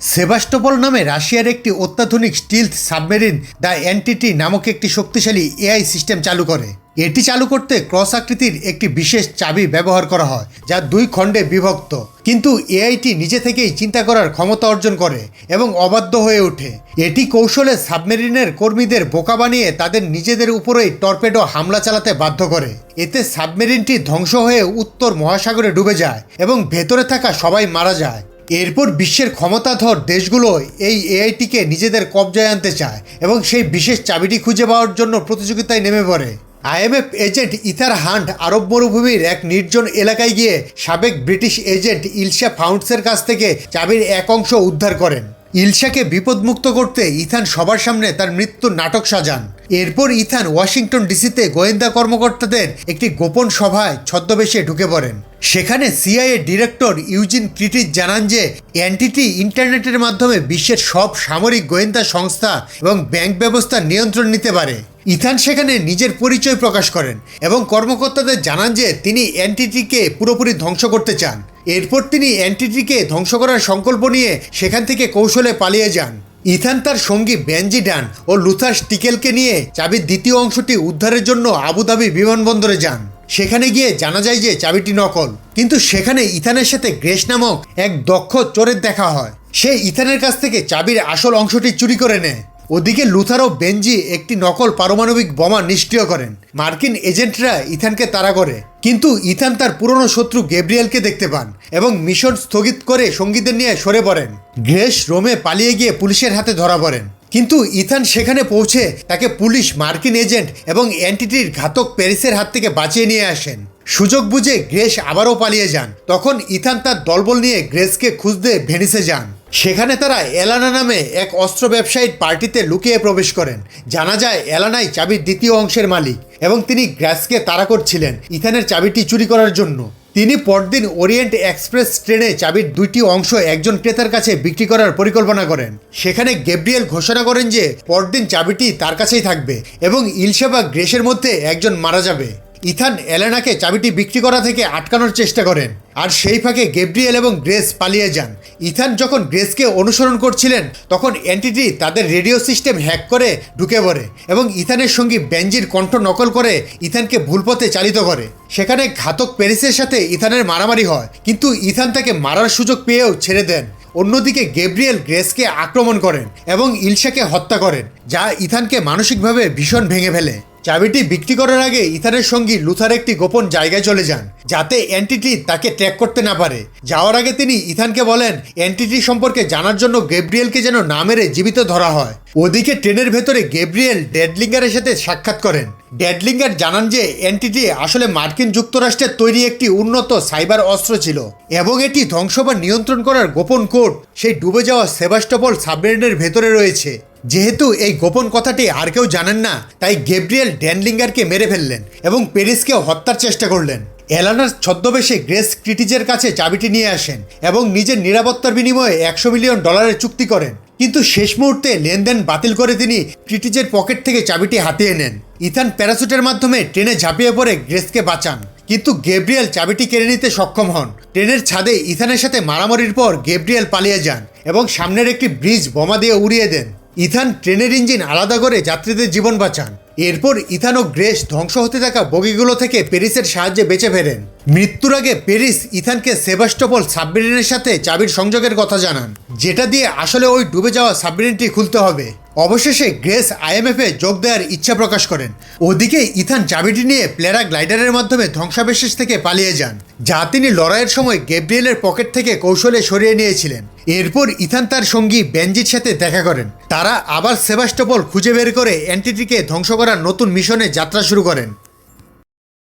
Sevastopol নামে রাশিয়ার একটি অত্যাধুনিক স্টিলথ সাবমেরিন দ্য এনটিটি নামক একটি শক্তিশালী এআই সিস্টেম চালু করে। এটি চালু করতে ক্রস আকৃতির একটি বিশেষ চাবি ব্যবহার করা হয়, যা 2 খণ্ডে বিভক্ত। কিন্তু এআইটি নিজে থেকেই চিন্তা করার ক্ষমতা অর্জন করে এবং অবাধ্য হয়ে ওঠে। এটি কৌশলে সাবমেরিনের কর্মীদের বোকা বানিয়ে তাদের নিজেদের উপরেই টর্পেডো হামলা চালাতে বাধ্য করে। এতে সাবমেরিনটি ধ্বংস হয়ে উত্তর মহাসাগরে ডুবে যায় এবং ভেতরে থাকা সবাই মারা যায়। এরপর বিশ্বের ক্ষমতাধর দেশগুলো এই এআইটিকে নিজেদের কবজায় আনতে চায় এবং সেই বিশেষ চাবিটি খুঁজে পাওয়ার জন্য প্রতিযোগিতায় নেমে পড়ে। আইএমএফ এজেন্ট ইথার হান্ট আরব মরুভূমির এক নির্জন এলাকায় গিয়ে সাবেক ব্রিটিশ এজেন্ট ইলশা ফাউন্ডসের কাছ থেকে চাবির এক অংশ উদ্ধার করেন। ইলশাকে বিপদমুক্ত করতে ইথান সবার সামনে তার মৃত্যুর নাটক সাজান। এরপর ইথান ওয়াশিংটন ডিসিতে গোয়েন্দা কর্মকর্তাদের একটি গোপন সভায় ছদ্মবেশে ঢুকে পড়েন। সেখানে সিআইএ ডিরেক্টর ইউজিন ক্রিটিজ জানান যে এনটিটি ইন্টারনেটের মাধ্যমে বিশ্বের সব সামরিক গোয়েন্দা সংস্থা এবং ব্যাংক ব্যবস্থার নিয়ন্ত্রণ নিতে পারে। ইথান সেখানে নিজের পরিচয় প্রকাশ করেন এবং কর্মকর্তাদের জানান যে তিনি এনটিটিকে পুরোপুরি ধ্বংস করতে চান। এরপর তিনি এনটিটিকে ধ্বংস করার সংকল্প নিয়ে সেখান থেকে কৌশলে পালিয়ে যান। ইথান তার সঙ্গী বেনজি ডান ও লুথার স্টিকেলকে নিয়ে চাবির দ্বিতীয় অংশটি উদ্ধারের জন্য আবুধাবি বিমানবন্দরে যান। সেখানে গিয়ে জানা যায় যে চাবিটি নকল, কিন্তু সেখানে ইথানের সাথে গ্রেস নামক এক দক্ষ চোরের দেখা হয়। সে ইথানের কাছ থেকে চাবির আসল অংশটি চুরি করে নেয়। ওদিকে লুথার ও বেনজি একটি নকল পারমাণবিক বোমা নিষ্ক্রিয় করেন। মার্কিন এজেন্টরা ইথানকে তাড়া করে, কিন্তু ইথান তার পুরনো শত্রু গ্যাব্রিয়েলকে দেখতে পান এবং মিশন স্থগিত করে সঙ্গীদের নিয়ে সরে পড়েন। গ্রেস রোমে পালিয়ে গিয়ে পুলিশের হাতে ধরা পড়েন, কিন্তু ইথান সেখানে পৌঁছে তাকে পুলিশ, মার্কিন এজেন্ট এবং এনটিটির ঘাতক প্যারিসের হাত থেকে বাঁচিয়ে নিয়ে আসেন। সুযোগ বুঝে গ্রেস আবারও পালিয়ে যান। তখন ইথান তার দলবল নিয়ে গ্রেসকে খুঁজতে ভেনিসে যান। সেখানে তারা এলানা নামে এক অস্ত্র ব্যবসায়ীর পার্টিতে লুকিয়ে প্রবেশ করেন। জানা যায় এলানাই চাবির দ্বিতীয় অংশের মালিক এবং তিনি গ্রেসকে তাড়া করছিলেন ইথানের চাবিটি চুরি করার জন্য। তিনি পরদিন ওরিয়েন্ট এক্সপ্রেস ট্রেনে চাবির 2টি অংশ একজন ক্রেতার কাছে বিক্রি করার পরিকল্পনা করেন। সেখানে গ্যাব্রিয়েল ঘোষণা করেন যে পরদিন চাবিটি তার কাছেই থাকবে এবং ইলশা বা গ্রেসের মধ্যে একজন মারা যাবে। ইথান এলেনাকে চাবিটি বিক্রি করা থেকে আটকানোর চেষ্টা করেন, আর সেই ফাঁকে গ্যাব্রিয়েল এবং গ্রেস পালিয়ে যান। ইথান যখন গ্রেসকে অনুসরণ করছিলেন তখন এনটিটি তাদের রেডিও সিস্টেম হ্যাক করে ঢুকে পড়ে এবং ইথানের সঙ্গী বেনজির কণ্ঠ নকল করে ইথানকে ভুল পথে চালিত করে। সেখানে ঘাতক প্যারিসের সাথে ইথানের মারামারি হয়, কিন্তু ইথান তাকে মারার সুযোগ পেয়েও ছেড়ে দেন। অন্যদিকে গ্যাব্রিয়েল গ্রেসকে আক্রমণ করেন এবং ইলশাকে হত্যা করেন, যা ইথানকে মানসিকভাবে ভীষণ ভেঙে ফেলে। চাবিটি বিক্রি করার আগে ইথানের সঙ্গী লুথার একটি গোপন জায়গায় চলে যান, যাতে এনটিটি তাকে ট্র্যাক করতে না পারে। যাওয়ার আগে তিনি ইথানকে বলেন এনটিটি সম্পর্কে জানার জন্য গ্যাব্রিয়েলকে যেন না মেরে জীবিত ধরা হয়। ওদিকে ট্রেনের ভেতরে গ্যাব্রিয়েল ডেডলিঙ্গারের সাথে সাক্ষাৎ করেন। ডেডলিঙ্গার জানান যে এনটিটি আসলে মার্কিন যুক্তরাষ্ট্রের তৈরি একটি উন্নত সাইবার অস্ত্র ছিল এবং এটি ধ্বংস বা নিয়ন্ত্রণ করার গোপন কোড সেই ডুবে যাওয়া সেভাস্টোপল সাবমেরিনের ভেতরে রয়েছে। যেহেতু এই গোপন কথাটি আর কেউ জানেন না, তাই গ্যাব্রিয়েল ডেনলিঙ্গারকে মেরে ফেললেন এবং প্যারিসকেও হত্যার চেষ্টা করলেন। এলানার ছদ্মবেশে গ্রেস ক্রিটিজের কাছে চাবিটি নিয়ে আসেন এবং নিজের নিরাপত্তার বিনিময়ে $100 মিলিয়ন চুক্তি করেন, কিন্তু শেষ মুহূর্তে লেনদেন বাতিল করে তিনি ক্রিটিজের পকেট থেকে চাবিটি হাতিয়ে নেন। ইথান প্যারাসুটের মাধ্যমে ট্রেনে ঝাঁপিয়ে পড়ে গ্রেসকে বাঁচান, কিন্তু গ্যাব্রিয়েল চাবিটি কেড়ে নিতে সক্ষম হন। ট্রেনের ছাদে ইথানের সাথে মারামারির পর গ্যাব্রিয়েল পালিয়ে যান এবং সামনের একটি ব্রিজ বোমা দিয়ে উড়িয়ে দেন। ইথান ট্রেনের ইঞ্জিন আলাদা করে যাত্রীদের জীবন বাঁচান। এরপর ইথান ও গ্রেস ধ্বংস হতে থাকা বগিগুলো থেকে প্যারিসের সাহায্যে বেঁচে ফেরেন। মৃত্যুর আগে প্যারিস ইথানকে সেভাস্টোপল সাবমেরিনের সাথে চাবির সংযোগের কথা জানান, যেটা দিয়ে আসলে ওই ডুবে যাওয়া সাবমেরিনটি খুলতে হবে। অবশেষে গ্রেস আইএমএফে যোগ দেওয়ার ইচ্ছা প্রকাশ করেন। ওদিকে ইথান চাবিটি নিয়ে প্যারাগ্লাইডারের মাধ্যমে ধ্বংসাবশেষ থেকে পালিয়ে যান, যা তিনি লড়াইয়ের সময় গ্যাব্রিয়েলের পকেট থেকে কৌশলে সরিয়ে নিয়েছিলেন। এরপর ইথান তার সঙ্গী বেনজির সাথে দেখা করেন। তারা আবার সেভাস্টোপল খুঁজে বের করে এনটিটিকে ধ্বংস করার নতুন মিশনে যাত্রা শুরু করেন।